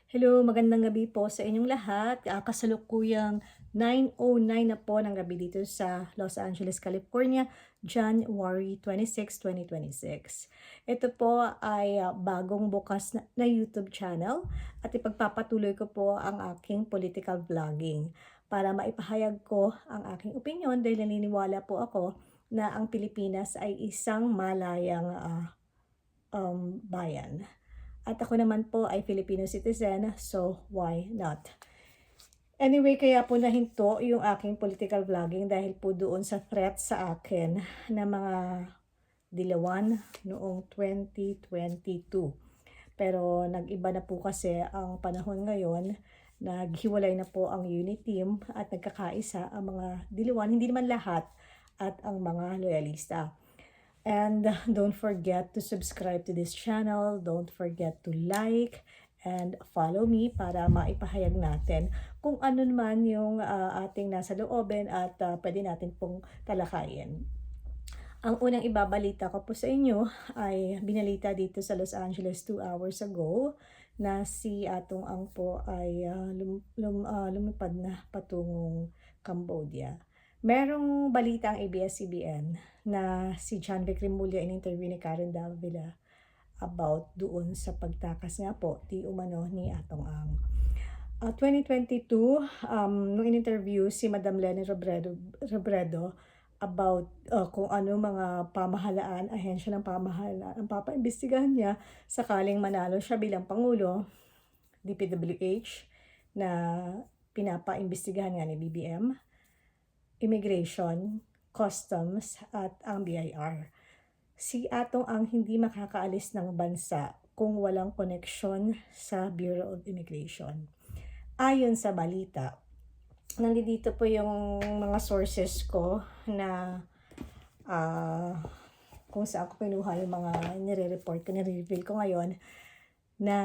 Hello, magandang gabi po sa inyong lahat. Kasalukuyang 9:09 na po ng gabi dito sa Los Angeles, California, January 26, 2026. Ito po ay bagong bukas na YouTube channel at ipagpapatuloy ko po ang aking political vlogging para maipahayag ko ang aking opinion dahil naniniwala po ako na ang Pilipinas ay isang malayang bayan. At ako naman po ay Filipino citizen, so why not? Anyway, kaya po nahinto yung aking political vlogging dahil po doon sa threat sa akin na mga dilawan noong 2022. Pero nag-iba na po kasi ang panahon ngayon, naghiwalay na po ang unit team at nagkakaisa ang mga dilawan, hindi naman lahat, at ang mga loyalista. And don't forget to subscribe to this channel. Don't forget to like and follow me para maipahayag natin kung ano naman yung ating nasa loobin at pwede natin pong talakayin. Ang unang ibabalita ko po sa inyo ay binalita dito sa Los Angeles 2 hours ago na si Atong Ang po ay lumipad na patungong Cambodia. Merong balita ang ABS-CBN na si John Vic Rimulya in-interview ni Karen Davila about doon sa pagtakas nga po di umano ni Atong Ang. 2022, nung in-interview si Madam Leni Robredo about kung ano mga pamahalaan, ahensya ng pamahalaan ang papaimbestigahan niya sakaling manalo siya bilang Pangulo, DPWH na pinapaimbestigahan nga ni BBM, Immigration, Customs at ang BIR. Si Atong Ang hindi makakaalis ng bansa kung walang koneksyon sa Bureau of Immigration. Ayon sa balita, nandito po yung mga sources ko na kung saan ko kinuha yung mga nire-report ko, nire-reveal ko ngayon na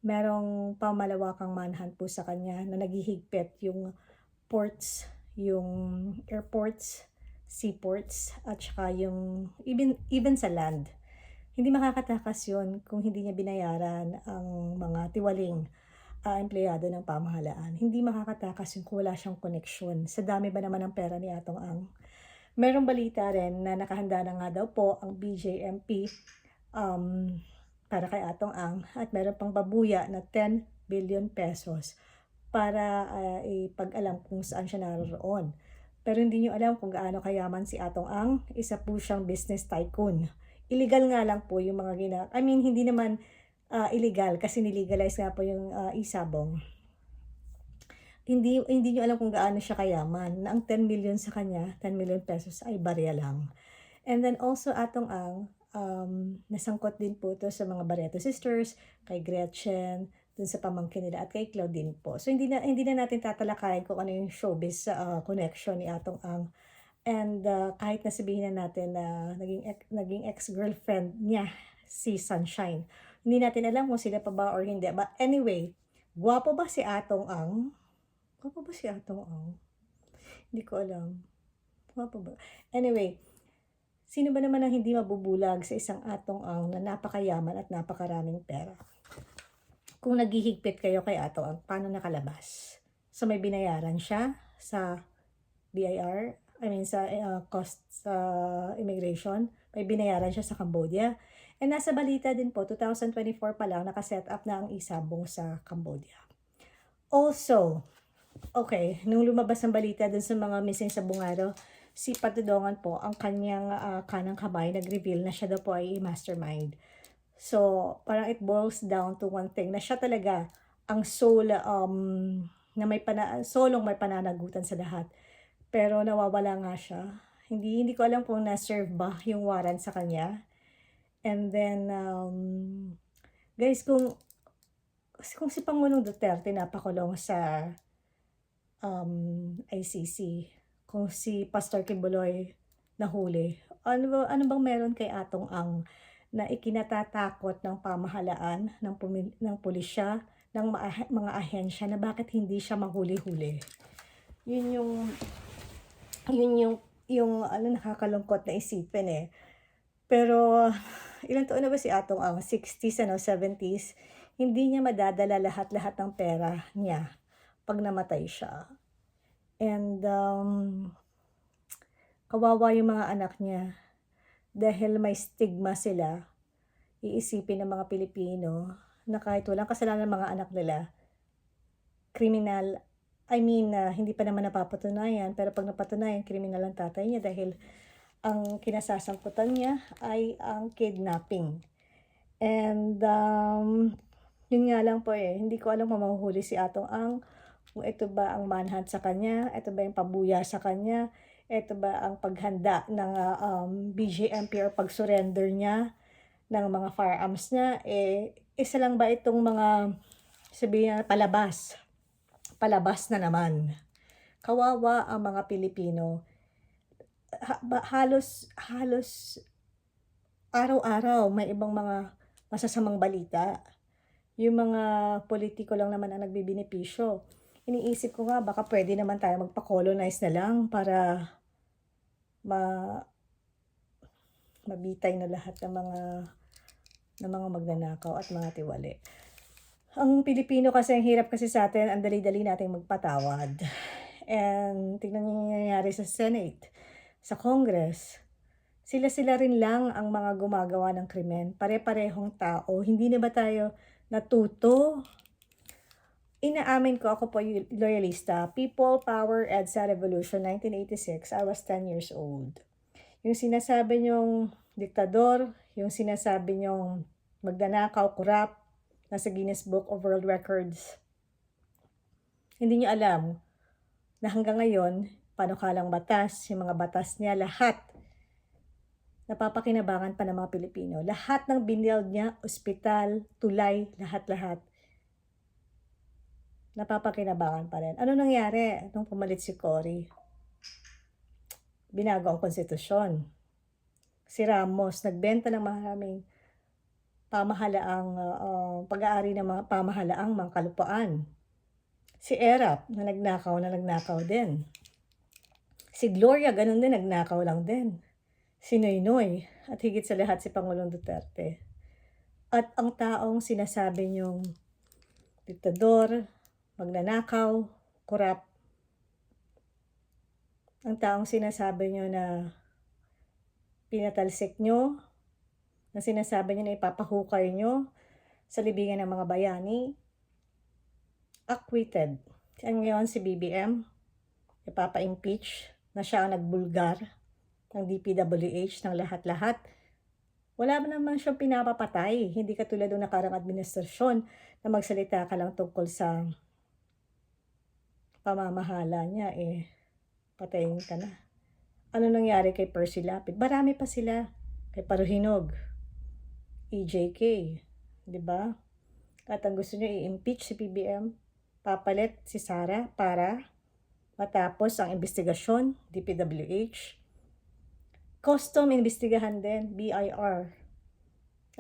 merong pamalawakang manhunt po sa kanya na naghihigpit yung ports, yung airports, seaports, at saka yung even sa land. Hindi makakatakas yun kung hindi niya binayaran ang mga tiwaling empleyado ng pamahalaan. Hindi makakatakas yung kung wala siyang koneksyon. Sa dami ba naman ng pera ni Atong Ang? Merong balita rin na nakahanda na nga daw po ang BJMP para kay Atong Ang at meron pang babuya na 10 billion pesos para ipag-alam kung saan siya naroroon. Pero hindi nyo alam kung gaano kayaman si Atong Ang. Isa po siyang business tycoon. Illegal nga lang po yung mga hindi naman illegal kasi nilegalize nga po yung isabong. Hindi nyo alam kung gaano siya kayaman na ang 10 million sa kanya, 10 million pesos ay barya lang. And then also Atong Ang, nasangkot din po ito sa mga Barreto sisters, kay Gretchen, dun sa pamangkin nila at kay Claudine po. So hindi na natin tatalakayin kung ano yung showbiz connection ni Atong Ang. And kahit nasabihin na natin na naging ex-girlfriend niya si Sunshine, hindi natin alam kung sila pa ba or hindi. But anyway, gwapo ba si Atong Ang? Gwapo ba si Atong Ang? Hindi ko alam. Gwapo ba? Anyway, sino ba naman ang hindi mabubulag sa isang Atong Ang na napakayaman at napakaraming pera? Kung naghihigpit kayo kay Atong Ang, paano nakalabas? So may binayaran siya sa BIR, sa cost sa immigration, may binayaran siya sa Cambodia. And nasa balita din po, 2024 pa lang, nakaset up na ang isabong sa Cambodia. Also, okay, nung lumabas ang balita dun sa mga missing sa Bungaro, si Patudongan po, ang kanyang kanang kamay, nag-reveal na siya daw po ay mastermind. So, parang it boils down to one thing, na siya talaga ang soul, na solong may pananagutan sa lahat. Pero nawawala nga siya. Hindi ko alam kung na-serve ba yung warrant sa kanya. And then, guys, kung si Pangulong Duterte napakulong sa ICC, kung si Pastor Kibuloy nahuli, ano bang meron kay Atong Ang na ikinatatakot ng pamahalaan, ng pulisya, ng mga ahensya na bakit hindi siya mahuli-huli? Yun yung nakakalungkot na isipin eh. Pero ilang taon na ba si Atong Ang? 60s, 70s? hindi niya madadala lahat-lahat ng pera niya pag namatay siya. And kawawa yung mga anak niya dahil may stigma sila. Iisipin ng mga Pilipino na kahit walang kasalanan ng mga anak nila, kriminal, hindi pa naman napapatunayan, pero pag napatunayan, kriminal ang tatay niya dahil ang kinasasangkutan niya ay ang kidnapping. And yun nga lang po hindi ko alam kung mahuhuli si Atong Ang, kung ito ba ang manhunt sa kanya, ito ba yung pabuya sa kanya, ito ba ang paghanda ng BGMP or pag-surrender niya ng mga firearms niya, isa lang ba itong mga sabihin na palabas na naman. Kawawa ang mga Pilipino. Halos araw-araw may ibang mga masasamang balita. Yung mga politiko lang naman ang nagbibenepisyo. Iniisip ko nga baka pwede naman tayo magpa-colonize na lang para mabitay na lahat ng mga magnanakaw at mga tiwali. Ang Pilipino kasi, ang hirap kasi sa atin, ang dali-dali nating magpatawad. And tingnan niyo yung nangyayari sa Senate, sa Congress. Sila-sila rin lang ang mga gumagawa ng krimen. Pare-parehong tao. Hindi na ba tayo natuto? Inaamin ko, ako po loyalista. People, Power, EDSA Revolution, 1986. I was 10 years old. Yung sinasabi niyong diktador, yung sinasabi niyong magnanakaw, corrupt, nasa Guinness Book of World Records. Hindi niyo alam na hanggang ngayon, panukalang batas, yung mga batas niya, lahat, napapakinabangan pa ng mga Pilipino. Lahat ng binild niya, ospital, tulay, lahat-lahat, napapakinabangan pa rin. Ano nangyari nung pumalit si Cory? Binago ang konstitusyon. Si Ramos, nagbenta ng maraming pamahalaang pag-aari ng mga pamahalaang mga kalupaan. Si Erap, na nagnakaw din. Si Gloria, ganun din, nagnakaw lang din. Si Noynoy, at higit sa lahat si Pangulong Duterte. At ang taong sinasabi niyong diktador, magnanakaw, corrupt, ang taong sinasabi niyo na pinatalsik niyo, na sinasabi niyo na ipapahukay niyo sa libingan ng mga bayani, acquitted. Ang ngayon si BBM, ipapa-impeach na siya ang nagbulgar ng DPWH ng lahat-lahat. Wala ba naman siyang pinapapatay? Hindi katulad ng nakarang administrasyon na magsalita ka lang tungkol sa pamamahala niya, patayin ka na. Ano nangyari kay Percy Lapid? Marami pa sila. Kay Paruhinog, EJK, di ba? At ang gusto niyo i-impeach si PBM, papalit si Sara para matapos ang investigasyon, DPWH. Custom investigahan din, BIR.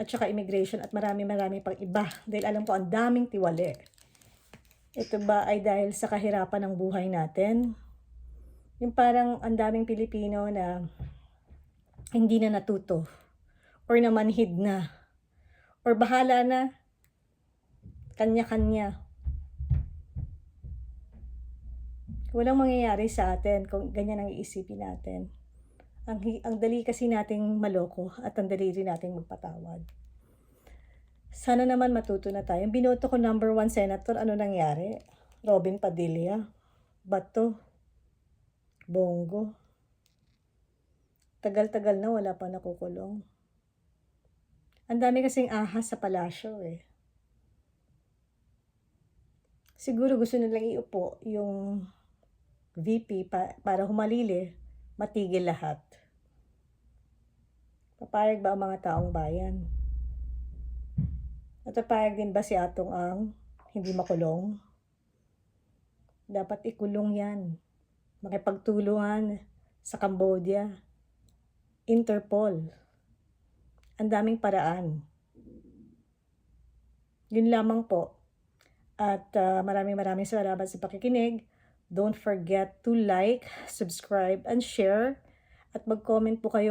At saka immigration at marami pang iba. Dahil alam ko ang daming tiwali. Ito ba ay dahil sa kahirapan ng buhay natin? Yung parang ang daming Pilipino na hindi na natuto or namanhid na or bahala na, kanya-kanya. Walang mangyayari sa atin kung ganyan ang iisipin natin. Ang dali kasi nating maloko at ang dali rin nating magpatawad. Sana naman matuto na tayo. Binoto ko number 1 senator, ano nangyari? Robin Padilla, Bato, Bongo. Tagal-tagal na wala pa nakukulong. Ang dami kasing ahas sa palasyo Siguro gusto nilang iupo yung VP para humalili, matigil lahat. Papayag ba ang mga taong bayan? At papayag din ba si Atong Ang hindi makulong? Dapat ikulong yan. Makipagtulungan sa Cambodia, Interpol. Ang daming paraan. Yun lamang po. At maraming salamat sa pakikinig. Don't forget to like, subscribe, and share. At mag-comment po kayo